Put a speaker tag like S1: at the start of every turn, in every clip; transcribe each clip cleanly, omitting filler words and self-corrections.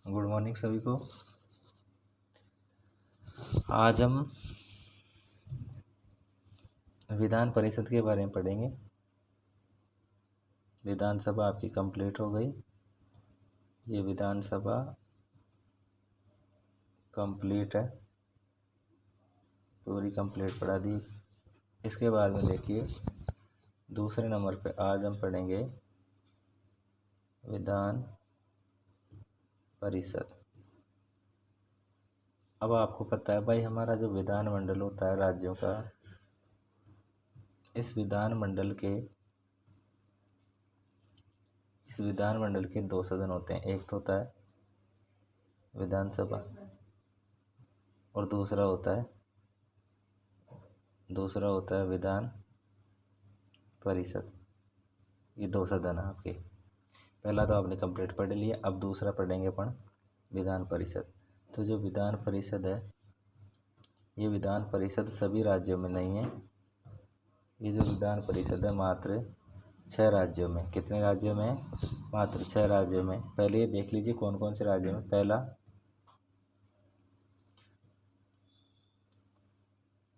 S1: Good morning सभी को। आज हम विधान परिषद के बारे में पढ़ेंगे। विधानसभा आपकी कंप्लीट हो गई। ये विधानसभा कंप्लीट है, पूरी कंप्लीट पढ़ा दी। इसके बाद में देखिए दूसरे नंबर पे आज हम पढ़ेंगे विधान परिषद। अब आपको पता है भाई, हमारा जो विधानमंडल होता है राज्यों का, इस विधानमंडल के दो सदन होते हैं। एक तो होता है विधानसभा और दूसरा होता है विधान परिषद। ये दो सदन है आपके। पहला तो आपने कंप्लीट पढ़ लिया, अब दूसरा पढ़ेंगे अपन विधान परिषद। तो जो विधान परिषद है, ये विधान परिषद सभी राज्यों में नहीं है। ये जो विधान परिषद है मात्र 6 राज्यों में। कितने राज्यों में? मात्र 6 राज्यों में। पहले ये देख लीजिए कौन कौन से राज्यों में। पहला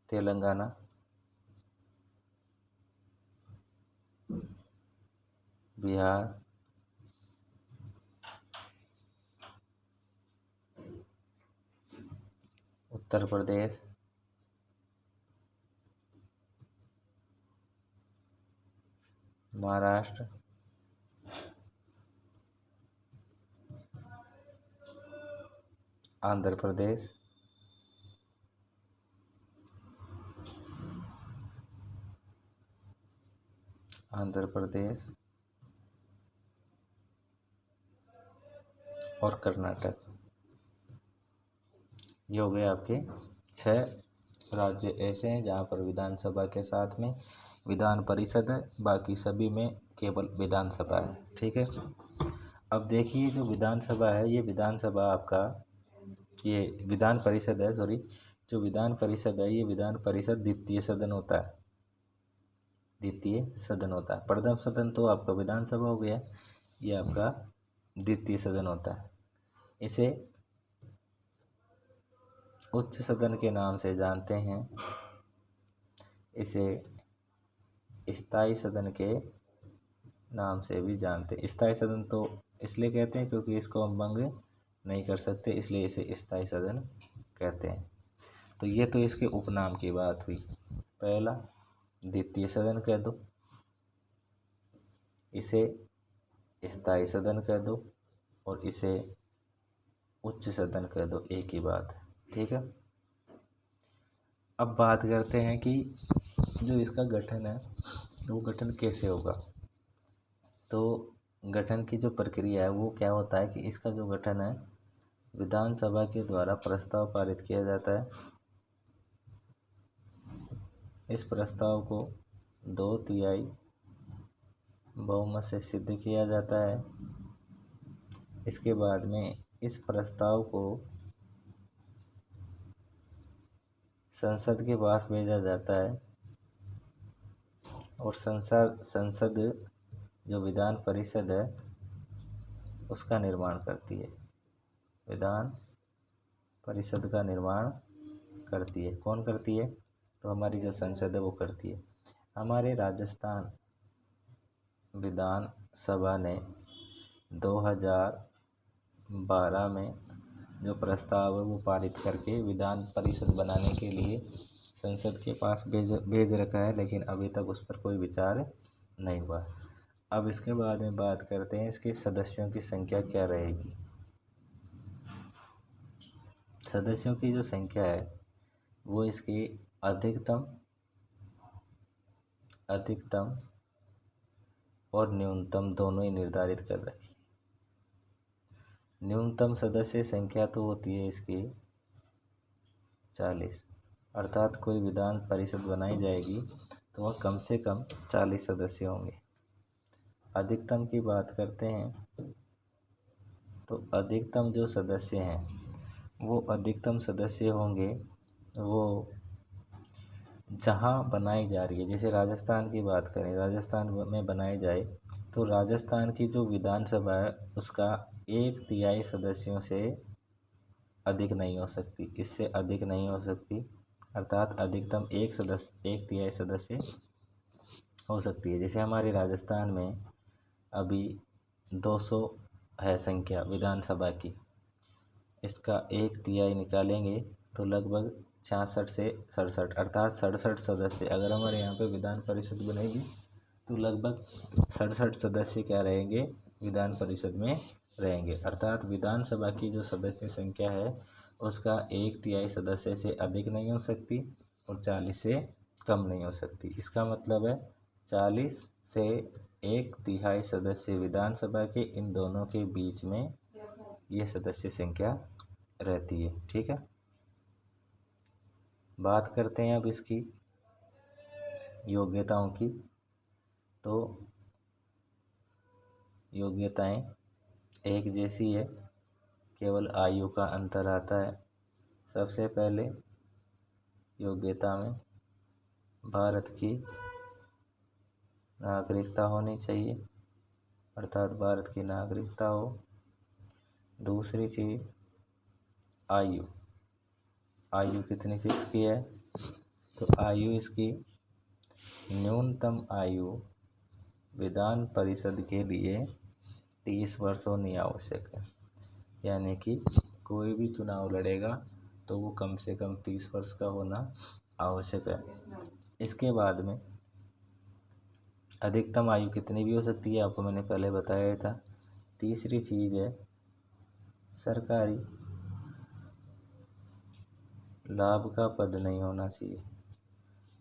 S1: तेलंगाना, बिहार, उत्तर प्रदेश, महाराष्ट्र, आंध्र प्रदेश, और कर्नाटक। ये हो गए आपके 6 राज्य ऐसे हैं जहाँ पर विधानसभा के साथ में विधान परिषद है, बाकी सभी में केवल विधानसभा है। ठीक है। अब देखिए जो विधानसभा है, ये विधानसभा आपका, ये विधान परिषद है, सॉरी, जो विधान परिषद है, ये विधान परिषद द्वितीय सदन होता है। द्वितीय सदन होता है। प्रथम सदन तो आपका विधानसभा हो गया, ये आपका द्वितीय सदन होता है। इसे उच्च सदन के नाम से जानते हैं। इसे स्थायी सदन के नाम से भी जानते हैं। स्थायी सदन तो इसलिए कहते हैं क्योंकि इसको हम भंग नहीं कर सकते, इसलिए इसे स्थायी सदन कहते हैं। तो ये तो इसके उपनाम की बात हुई। पहला द्वितीय सदन कह दो, इसे स्थायी सदन कह दो, और इसे उच्च सदन कह दो, एक ही बात है। ठीक है। अब बात करते हैं कि जो इसका गठन है वो गठन कैसे होगा। तो गठन की जो प्रक्रिया है वो क्या होता है कि इसका जो गठन है विधानसभा के द्वारा प्रस्ताव पारित किया जाता है। इस प्रस्ताव को 2/3 बहुमत से सिद्ध किया जाता है। इसके बाद में इस प्रस्ताव को संसद के पास भेजा जाता है, और संसद जो विधान परिषद है उसका निर्माण करती है। विधान परिषद का निर्माण करती है। कौन करती है? तो हमारी जो संसद है वो करती है। हमारे राजस्थान विधान सभा ने 2012 में जो प्रस्ताव है वो पारित करके विधान परिषद बनाने के लिए संसद के पास भेज रखा है, लेकिन अभी तक उस पर कोई विचार नहीं हुआ। अब इसके बारे में बात करते हैं इसके सदस्यों की संख्या क्या रहेगी। सदस्यों की जो संख्या है वो इसकी अधिकतम और न्यूनतम दोनों ही निर्धारित कर रखी। न्यूनतम सदस्य संख्या तो होती है इसकी 40, अर्थात कोई विधान परिषद बनाई जाएगी तो वह कम से कम 40 सदस्य होंगे। अधिकतम की बात करते हैं तो अधिकतम जो सदस्य हैं वो अधिकतम सदस्य होंगे वो जहाँ बनाई जा रही है। जैसे राजस्थान की बात करें, राजस्थान में बनाई जाए तो राजस्थान की जो विधानसभा है उसका 1/3 सदस्यों से अधिक नहीं हो सकती, इससे अधिक नहीं हो सकती, अर्थात अधिकतम 1/3 सदस्य हो सकती है। जैसे हमारे राजस्थान में अभी 200 है संख्या विधानसभा की, इसका 1/3 निकालेंगे तो लगभग 66 से 67 अर्थात 67 सदस्य। अगर हमारे यहाँ पे विधान परिषद बनेगी तो लगभग 67 सदस्य क्या रहेंगे, विधान परिषद में रहेंगे। अर्थात विधानसभा की जो सदस्य संख्या है उसका 1/3 सदस्य से अधिक नहीं हो सकती और 40 से कम नहीं हो सकती। इसका मतलब है 40 से 1/3 सदस्य विधानसभा के, इन दोनों के बीच में ये सदस्य संख्या रहती है। ठीक है, बात करते हैं अब इसकी योग्यताओं की। तो योग्यताएं एक जैसी है, केवल आयु का अंतर आता है। सबसे पहले योग्यता में भारत की नागरिकता होनी चाहिए, अर्थात भारत की नागरिकता हो। दूसरी चीज़ आयु, आयु कितनी फिक्स की है, तो आयु इसकी न्यूनतम आयु विधान परिषद के लिए 30 वर्ष होनी आवश्यक है। यानी कि कोई भी चुनाव लड़ेगा तो वो कम से कम 30 वर्ष का होना आवश्यक है। इसके बाद में अधिकतम आयु कितनी भी हो सकती है, आपको मैंने पहले बताया था। तीसरी चीज़ है सरकारी लाभ का पद नहीं होना चाहिए,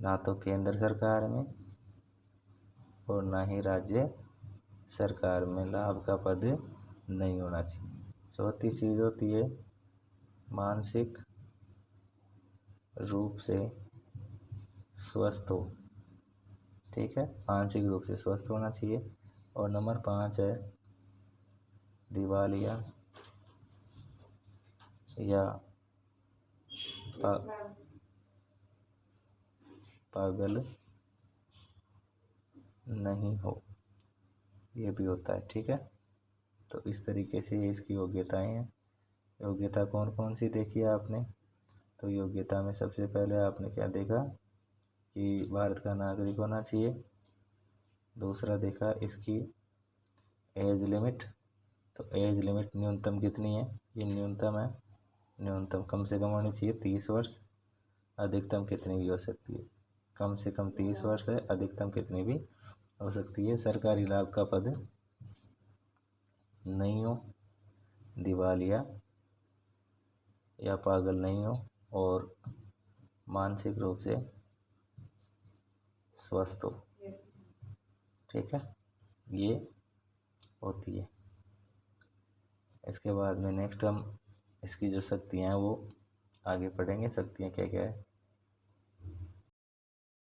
S1: ना तो केंद्र सरकार में और ना ही राज्य सरकार में लाभ का पद नहीं होना चाहिए। चौथी चीज़ होती है मानसिक रूप से स्वस्थ हो। ठीक है, मानसिक रूप से स्वस्थ होना चाहिए। और नंबर 5 है दिवालिया या पागल नहीं हो, ये भी होता है। ठीक है, तो इस तरीके से इसकी योग्यताएं हैं। योग्यता कौन कौन सी देखी है आपने, तो योग्यता में सबसे पहले आपने क्या देखा कि भारत का नागरिक होना चाहिए। दूसरा देखा इसकी एज लिमिट, तो एज लिमिट न्यूनतम कितनी है, ये न्यूनतम है, न्यूनतम कम से कम होनी चाहिए 30 वर्ष, अधिकतम कितनी भी हो सकती है, कम से कम 30 वर्ष है, अधिकतम कितनी भी हो सकती है। सरकारी लाभ का पद नहीं हो, दिवालिया या पागल नहीं हो, और मानसिक रूप से स्वस्थ हो। ठीक है, ये होती है। इसके बाद में नेक्स्ट हम इसकी जो शक्तियाँ हैं वो आगे पढ़ेंगे, शक्तियाँ क्या क्या है।